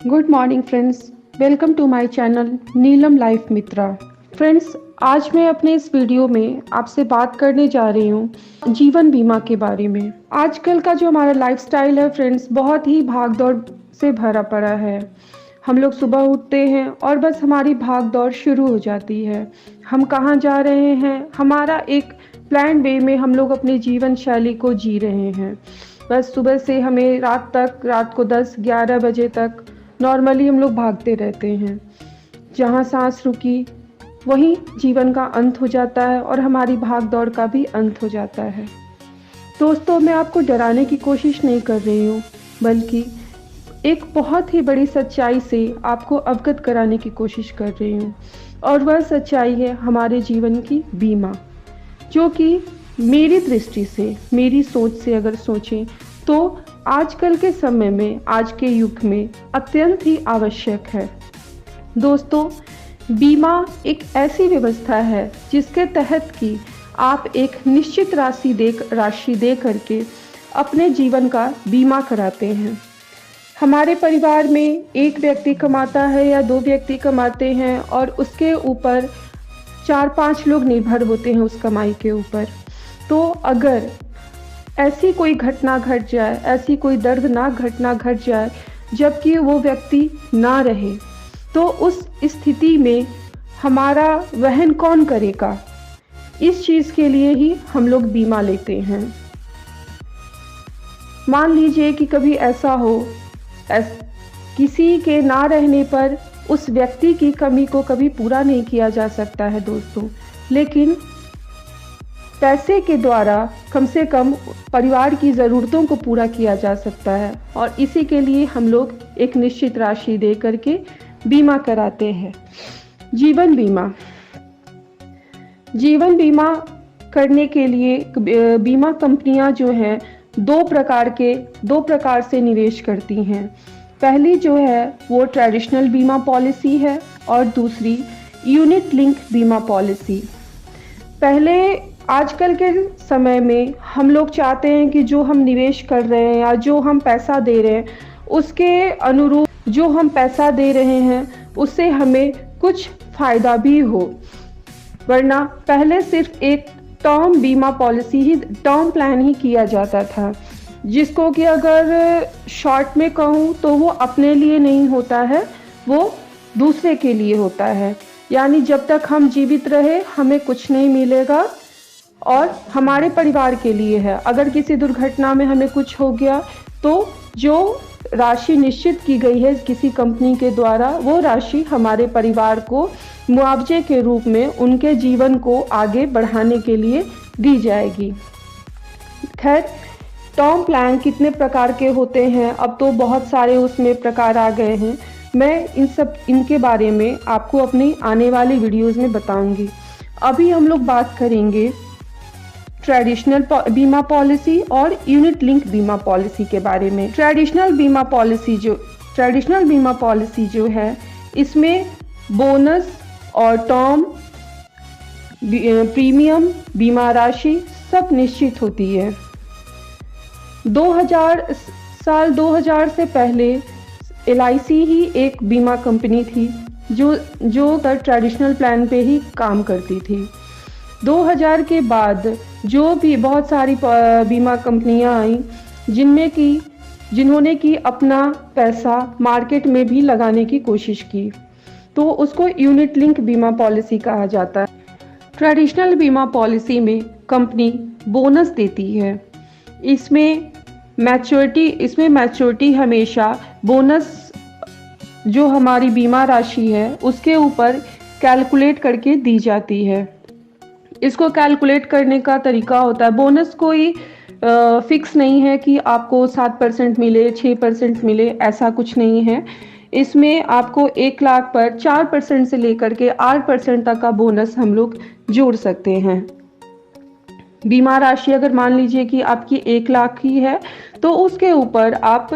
Good morning friends, welcome to my channel Neelam life Mitra. Friends, आज मैं अपने इस वीडियो में आपसे बात करने जा रही हूँ जीवन बीमा के बारे में। आजकल का जो हमारा लाइफस्टाइल है फ्रेंड्स, बहुत ही भाग दौड़ से भरा पड़ा है। हम लोग सुबह उठते हैं और बस हमारी भाग दौड़ शुरू हो जाती है। हम कहाँ जा रहे हैं, हमारा एक प्लान वे में हम लोग अपने जीवन शैली को जी रहे हैं। बस सुबह से हमें रात को 10-11 बजे तक नॉर्मली हम लोग भागते रहते हैं। जहाँ सांस रुकी वहीं जीवन का अंत हो जाता है और हमारी भाग दौड़ का भी अंत हो जाता है। दोस्तों, मैं आपको डराने की कोशिश नहीं कर रही हूँ, बल्कि एक बहुत ही बड़ी सच्चाई से आपको अवगत कराने की कोशिश कर रही हूँ। और वह सच्चाई है हमारे जीवन की बीमा, जो कि मेरी दृष्टि से, मेरी सोच से अगर सोचें तो आजकल के समय में, आज के युग में अत्यंत ही आवश्यक है। दोस्तों, बीमा एक ऐसी व्यवस्था है जिसके तहत कि आप एक निश्चित राशि दे करके अपने जीवन का बीमा कराते हैं। हमारे परिवार में एक व्यक्ति कमाता है या 2 व्यक्ति कमाते हैं और उसके ऊपर 4-5 लोग निर्भर होते हैं उस कमाई के ऊपर। तो अगर ऐसी कोई घटना घट जाए, ऐसी कोई दर्दनाक घटना घट जाए जबकि वो व्यक्ति ना रहे, तो उस स्थिति में हमारा वहन कौन करेगा? इस चीज़ के लिए ही हम लोग बीमा लेते हैं। मान लीजिए कि कभी ऐसा हो, किसी के ना रहने पर उस व्यक्ति की कमी को कभी पूरा नहीं किया जा सकता है दोस्तों, लेकिन पैसे के द्वारा कम से कम परिवार की ज़रूरतों को पूरा किया जा सकता है। और इसी के लिए हम लोग एक निश्चित राशि दे करके बीमा कराते हैं। जीवन बीमा करने के लिए बीमा कंपनियां जो हैं दो प्रकार से निवेश करती हैं। पहली जो है वो ट्रेडिशनल बीमा पॉलिसी है और दूसरी यूनिट लिंक बीमा पॉलिसी। पहले आजकल के समय में हम लोग चाहते हैं कि जो हम निवेश कर रहे हैं या जो हम पैसा दे रहे हैं, उसके अनुरूप जो हम पैसा दे रहे हैं उससे हमें कुछ फ़ायदा भी हो। वरना पहले सिर्फ एक टर्म प्लान ही किया जाता था, जिसको कि अगर शॉर्ट में कहूँ तो वो अपने लिए नहीं होता है, वो दूसरे के लिए होता है। यानी जब तक हम जीवित रहे हमें कुछ नहीं मिलेगा और हमारे परिवार के लिए है। अगर किसी दुर्घटना में हमें कुछ हो गया तो जो राशि निश्चित की गई है किसी कंपनी के द्वारा, वो राशि हमारे परिवार को मुआवजे के रूप में उनके जीवन को आगे बढ़ाने के लिए दी जाएगी। खैर, टर्म प्लान कितने प्रकार के होते हैं, अब तो बहुत सारे उसमें प्रकार आ गए हैं। मैं इनके बारे में आपको अपनी आने वाली वीडियोस में बताऊंगी। अभी हम लोग बात करेंगे ट्रेडिशनल बीमा पॉलिसी और यूनिट लिंक बीमा पॉलिसी के बारे में। ट्रेडिशनल बीमा पॉलिसी जो है, इसमें बोनस और टर्म प्रीमियम बीमा राशि सब निश्चित होती है। 2000 से पहले LIC ही एक बीमा कंपनी थी जो ट्रेडिशनल प्लान पे ही काम करती थी। 2000 के बाद जो भी बहुत सारी बीमा कंपनियां आई जिन्होंने की अपना पैसा मार्केट में भी लगाने की कोशिश की, तो उसको यूनिट लिंक बीमा पॉलिसी कहा जाता है। ट्रेडिशनल बीमा पॉलिसी में कंपनी बोनस देती है। इसमें मैच्योरिटी हमेशा बोनस जो हमारी बीमा राशि है उसके ऊपर कैलकुलेट करके दी जाती है। इसको कैलकुलेट करने का तरीका होता है, बोनस कोई फिक्स नहीं है कि आपको 7% मिले, 6% मिले, ऐसा कुछ नहीं है। इसमें आपको 1 लाख पर 4% से लेकर के 8% तक का बोनस हम लोग जोड़ सकते हैं। बीमा राशि अगर मान लीजिए कि आपकी 1 लाख ही है तो उसके ऊपर आप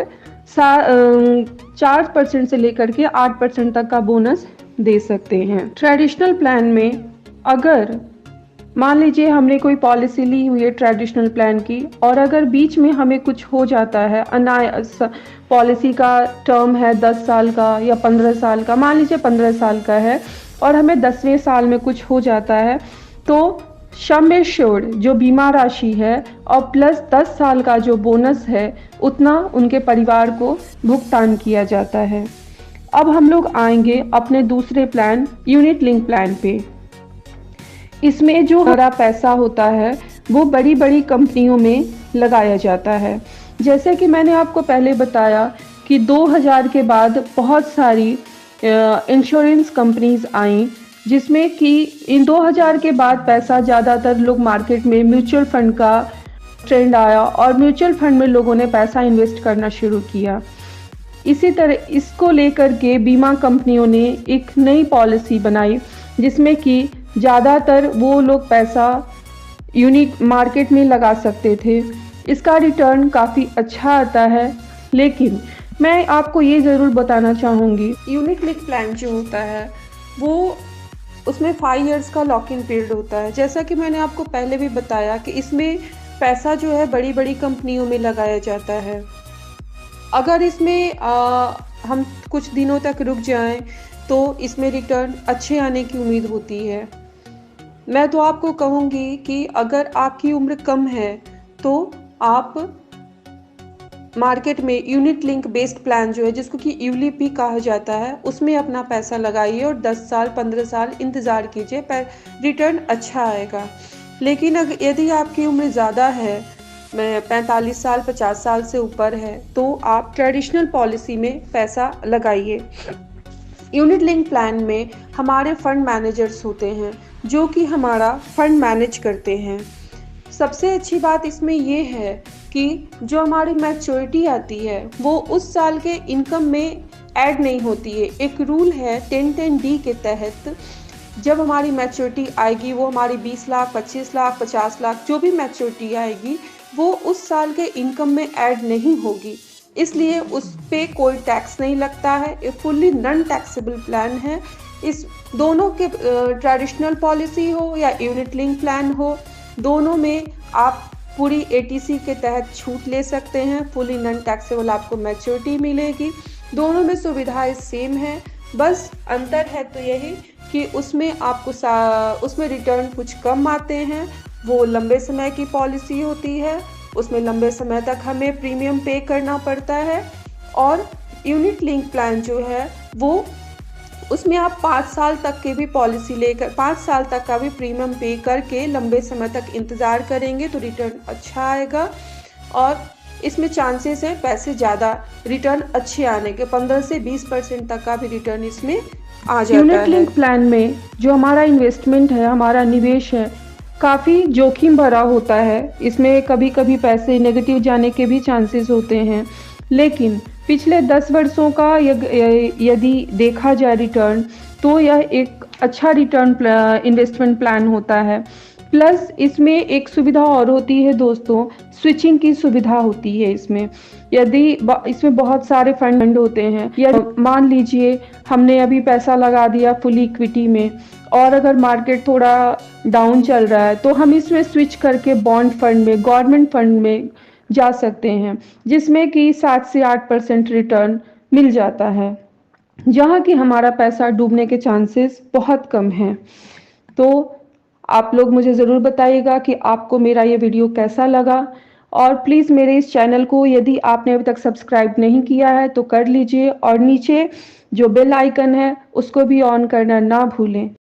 4% से लेकर के 8% तक का बोनस दे सकते हैं। ट्रेडिशनल प्लान में अगर मान लीजिए हमने कोई पॉलिसी ली हुई है ट्रेडिशनल प्लान की, और अगर बीच में हमें कुछ हो जाता है, पॉलिसी का टर्म है 10 साल का या 15 साल का, मान लीजिए 15 साल का है, और हमें 10वें साल में कुछ हो जाता है, तो सम एश्योर्ड जो बीमा राशि है और प्लस 10 साल का जो बोनस है, उतना उनके परिवार को भुगतान किया जाता है। अब हम लोग आएंगे अपने दूसरे प्लान यूनिट लिंक प्लान पे। इसमें जो हमारा पैसा होता है वो बड़ी बड़ी कंपनियों में लगाया जाता है। जैसे कि मैंने आपको पहले बताया कि 2000 के बाद बहुत सारी इंश्योरेंस कंपनीज आई, जिसमें कि इन 2000 के बाद पैसा ज़्यादातर लोग मार्केट में म्यूचुअल फंड का ट्रेंड आया और म्यूचुअल फंड में लोगों ने पैसा इन्वेस्ट करना शुरू किया। इसी तरह इसको लेकर के बीमा कंपनियों ने एक नई पॉलिसी बनाई, जिसमें कि ज़्यादातर वो लोग पैसा यूनिट मार्केट में लगा सकते थे। इसका रिटर्न काफ़ी अच्छा आता है, लेकिन मैं आपको ये ज़रूर बताना चाहूँगी, यूनिट लिंक प्लान जो होता है वो उसमें 5 इयर्स का लॉक इन पीरियड होता है। जैसा कि मैंने आपको पहले भी बताया कि इसमें पैसा जो है बड़ी बड़ी कंपनियों में लगाया जाता है। अगर इसमें हम कुछ दिनों तक रुक जाएं तो इसमें रिटर्न अच्छे आने की उम्मीद होती है। मैं तो आपको कहूँगी कि अगर आपकी उम्र कम है तो आप मार्केट में यूनिट लिंक बेस्ड प्लान जो है, जिसको कि यूलिप भी कहा जाता है, उसमें अपना पैसा लगाइए और 10 साल 15 साल इंतज़ार कीजिए, पर रिटर्न अच्छा आएगा। लेकिन अगर यदि आपकी उम्र ज़्यादा है, 45 साल 50 साल से ऊपर है, तो आप ट्रेडिशनल पॉलिसी में पैसा लगाइए। यूनिट लिंक प्लान में हमारे फंड मैनेजर्स होते हैं जो कि हमारा फंड मैनेज करते हैं। सबसे अच्छी बात इसमें ये है कि जो हमारी मैच्योरिटी आती है वो उस साल के इनकम में ऐड नहीं होती है। एक रूल है 1010D के तहत, जब हमारी मैच्योरिटी आएगी वो हमारी 20 लाख 25 लाख 50 लाख जो भी मैच्योरिटी आएगी वो उस साल के इनकम में ऐड नहीं होगी, इसलिए उस पे कोई टैक्स नहीं लगता है। ये फुल्ली नॉन टैक्सेबल प्लान है। इस दोनों के ट्रेडिशनल पॉलिसी हो या यूनिट लिंक प्लान हो, दोनों में आप पूरी ATC के तहत छूट ले सकते हैं। फुली नॉन टैक्सेबल आपको मैच्योरिटी मिलेगी। दोनों में सुविधाएं सेम है, बस अंतर है तो यही कि उसमें आपको उसमें रिटर्न कुछ कम आते हैं। वो लंबे समय की पॉलिसी होती है, उसमें लंबे समय तक हमें प्रीमियम पे करना पड़ता है। और यूनिट लिंक प्लान जो है वो उसमें आप 5 साल तक की भी पॉलिसी लेकर 5 साल तक का भी प्रीमियम पे करके लंबे समय तक इंतज़ार करेंगे तो रिटर्न अच्छा आएगा। और इसमें चांसेस है पैसे ज़्यादा रिटर्न अच्छे आने के, 15 से 20% तक का भी रिटर्न इसमें आ जाता है। यूनिट लिंक प्लान में जो हमारा इन्वेस्टमेंट है, हमारा निवेश है, काफ़ी जोखिम भरा होता है। इसमें कभी कभी पैसे नेगेटिव जाने के भी चांसेस होते हैं, लेकिन पिछले 10 वर्षों का यदि देखा जाए रिटर्न, तो यह एक अच्छा रिटर्न इन्वेस्टमेंट प्लान होता है। प्लस इसमें एक सुविधा और होती है दोस्तों, स्विचिंग की सुविधा होती है इसमें। यदि इसमें बहुत सारे फंड होते हैं, या मान लीजिए हमने अभी पैसा लगा दिया फुल इक्विटी में और अगर मार्केट थोड़ा डाउन चल रहा है तो हम इसमें स्विच करके बॉन्ड फंड में, गवर्नमेंट फंड में जा सकते हैं, जिसमें कि 7 से 8% रिटर्न मिल जाता है, जहाँ कि हमारा पैसा डूबने के चांसेस बहुत कम हैं। तो आप लोग मुझे ज़रूर बताइएगा कि आपको मेरा ये वीडियो कैसा लगा, और प्लीज़ मेरे इस चैनल को यदि आपने अभी तक सब्सक्राइब नहीं किया है तो कर लीजिए, और नीचे जो बेल आइकन है उसको भी ऑन करना ना भूलें।